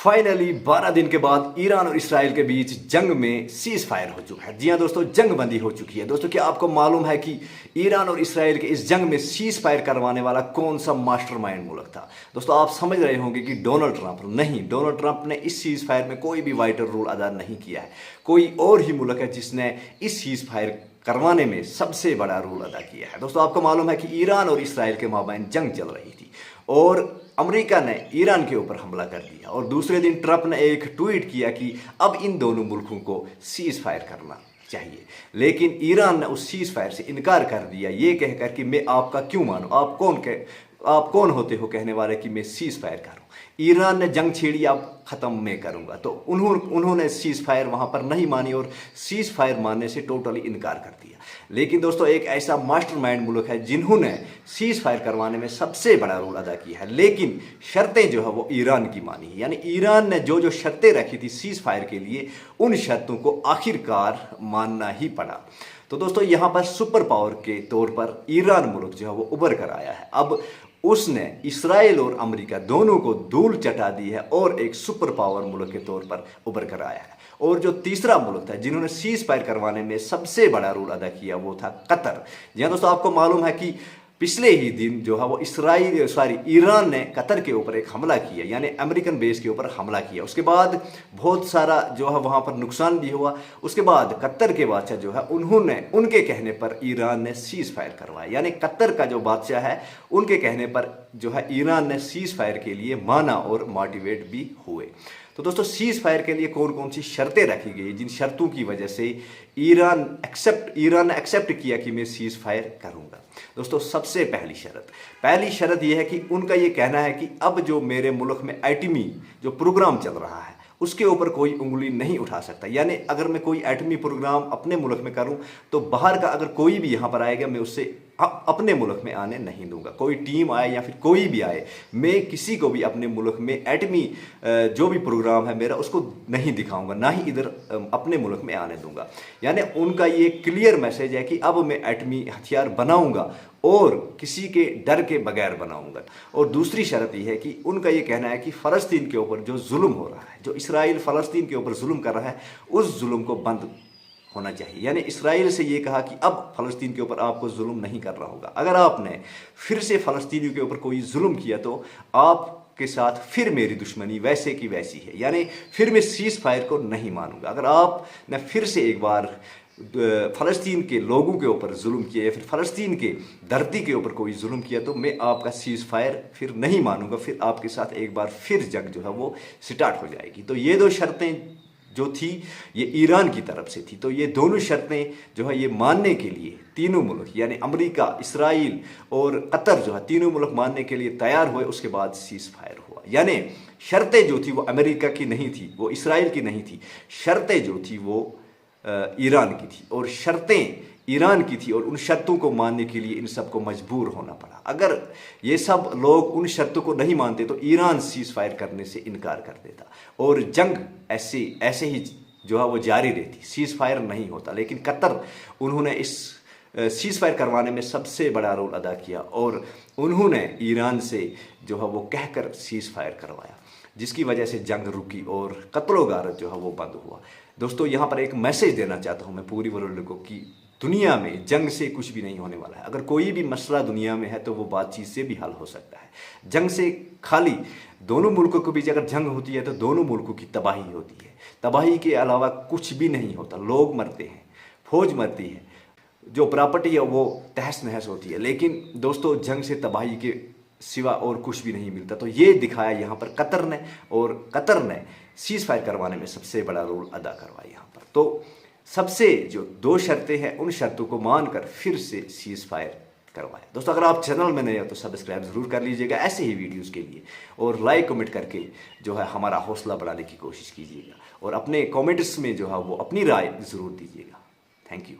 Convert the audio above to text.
Finally 12 दिन के बाद ईरान और इसराइल के बीच जंग में सीज फायर हो चुका है। जी हाँ दोस्तों, जंग बंदी हो चुकी है। दोस्तों, क्या आपको मालूम है कि ईरान और इसराइल के इस जंग में सीज फायर करवाने वाला कौन सा मास्टरमाइंड मुल्क था? दोस्तों, आप समझ रहे होंगे कि डोनाल्ड ट्रंप। नहीं, डोनाल्ड ट्रंप ने इस सीज फायर में कोई भी वाइटल रोल अदा नहीं किया है। कोई और ही मुल्क है जिसने इस सीज फायर करवाने में सबसे बड़ा रोल अदा किया है। दोस्तों, आपको मालूम है कि ईरान और इसराइल के माबैन जंग चल रही थी और अमेरिका ने ईरान के ऊपर हमला कर दिया और दूसरे दिन ट्रंप ने एक ट्वीट किया कि अब इन दोनों मुल्कों को सीज फायर करना चाहिए। लेकिन ईरान ने उस सीज फायर से इनकार कर दिया, ये कहकर कि मैं आपका क्यों मानूं, आप कौन होते हो कहने वाले कि मैं सीज फायर करूं। ईरान ने जंग छेड़ी, अब ख़त्म मैं करूंगा। तो उन्होंने सीज फायर वहाँ पर नहीं मानी और सीज फायर मानने से टोटली इनकार कर दिया। लेकिन दोस्तों, एक ऐसा मास्टरमाइंड मुल्क है जिन्होंने सीज फायर करवाने में सबसे बड़ा रोल अदा किया है, लेकिन शर्तें जो है वो ईरान की मानी है। यानी ईरान ने जो जो शर्तें रखी थी सीज फायर के लिए, उन शर्तों को आखिरकार मानना ही पड़ा। तो दोस्तों, यहाँ पर सुपर पावर के तौर पर ईरान मुल्क जो है वो उभर कर आया है। अब उसने इसराइल और अमेरिका दोनों को धूल चटा दी है और एक सुपर पावर मुल्क के तौर पर उभर कर आया है। और जो तीसरा मुल्क था जिन्होंने सीज फायर करवाने में सबसे बड़ा रोल अदा किया, वो था कतर। जी हाँ दोस्तों, आपको मालूम है कि पिछले ही दिन जो है वो ईरान ने कतर के ऊपर एक हमला किया, यानी अमेरिकन बेस के ऊपर हमला किया। उसके बाद बहुत सारा जो है वहाँ पर नुकसान भी हुआ। उसके बाद कतर के बादशाह जो है उनके कहने पर ईरान ने सीज फायर करवाया। यानी कतर का जो बादशाह है, उनके कहने पर जो है ईरान ने सीज फायर के लिए माना और मोटिवेट भी हुए। तो दोस्तों, सीज फायर के लिए कौन कौन सी शर्तें रखी गई, जिन शर्तों की वजह से ईरान ने एक्सेप्ट किया कि मैं सीज फायर करूंगा। दोस्तों, सबसे पहली शर्त यह है कि उनका ये कहना है कि अब जो मेरे मुल्क में एटमी जो प्रोग्राम चल रहा है उसके ऊपर कोई उंगली नहीं उठा सकता। यानी अगर मैं कोई एटमी प्रोग्राम अपने मुल्क में करूं तो बाहर का अगर कोई भी यहां पर आएगा, मैं उससे अपने मुल्क में आने नहीं दूंगा। कोई टीम आए या फिर कोई भी आए, मैं किसी को भी अपने मुल्क में एटमी जो भी प्रोग्राम है मेरा, उसको नहीं दिखाऊंगा, ना ही इधर अपने मुल्क में आने दूंगा। यानी उनका ये क्लियर मैसेज है कि अब मैं एटमी हथियार बनाऊंगा और किसी के डर के बगैर बनाऊंगा। और दूसरी शर्त यह है कि उनका ये कहना है कि फ़लस्तीन के ऊपर जो जुल्म हो रहा है, जो इसराइल फ़लस्तीन के ऊपर जुल्म कर रहा है, उस जुल्म को बंद होना चाहिए। यानी इसराइल से ये कहा कि अब फ़लस्तीन के ऊपर आपको जुल्म नहीं कर रहा होगा। अगर आपने फिर से फ़लस्तीनियों के ऊपर कोई जुल्म किया तो आपके साथ फिर मेरी दुश्मनी वैसे की वैसी है। यानी फिर मैं सीज फायर को नहीं मानूंगा। अगर आपने फिर से एक बार फ़लस्तीन के लोगों के ऊपर जुल्म किया या फिर फ़लस्तीन के धरती के ऊपर कोई जुल्म किया तो मैं आपका सीज फायर फिर नहीं मानूंगा। फिर आपके साथ एक बार फिर जंग जो है वो स्टार्ट हो जाएगी। तो ये दो शर्तें जो थी ये ईरान की तरफ से थी। तो ये दोनों शर्तें जो है ये मानने के लिए तीनों मुल्क यानी अमेरिका, इसराइल और कतर जो है तीनों मुल्क मानने के लिए तैयार हुए। उसके बाद सीज फायर हुआ। यानी शर्तें जो थी वो अमेरिका की नहीं थी, वो इसराइल की नहीं थी। शर्तें जो थी वो ईरान की थी और शर्तें ईरान की थी और उन शर्तों को मानने के लिए इन सबको मजबूर होना पड़ा। अगर ये सब लोग उन शर्तों को नहीं मानते तो ईरान सीज फायर करने से इनकार कर देता और जंग ऐसे ही जो है वो जारी रहती, सीज फायर नहीं होता। लेकिन कतर उन्होंने इस सीज फायर करवाने में सबसे बड़ा रोल अदा किया और उन्होंने ईरान से जो है वो कहकर सीज फायर करवाया, जिसकी वजह से जंग रुकी और कत्लो गारत जो है वो बंद हुआ। दोस्तों, यहाँ पर एक मैसेज देना चाहता हूँ मैं पूरी वर्ल्ड को कि दुनिया में जंग से कुछ भी नहीं होने वाला है। अगर कोई भी मसला दुनिया में है तो वो बातचीत से भी हल हो सकता है। जंग से खाली दोनों मुल्कों के बीच अगर जंग होती है तो दोनों मुल्कों की तबाही होती है। तबाही के अलावा कुछ भी नहीं होता। लोग मरते हैं, फौज मरती है, जो प्रॉपर्टी है वो तहस नहस होती है। लेकिन दोस्तों, जंग से तबाही के सिवा और कुछ भी नहीं मिलता। तो ये दिखाया यहाँ पर कतर ने, और कतर ने सीज फायर करवाने में सबसे बड़ा रोल अदा करवाया यहाँ पर। तो सबसे जो दो शर्तें हैं उन शर्तों को मानकर फिर से सीज फायर करवाया। दोस्तों, अगर आप चैनल में नए हो तो सब्सक्राइब ज़रूर कर लीजिएगा ऐसे ही वीडियोस के लिए, और लाइक कमेंट करके जो है हमारा हौसला बढ़ाने की कोशिश कीजिएगा और अपने कमेंट्स में जो है वो अपनी राय ज़रूर दीजिएगा। Thank you.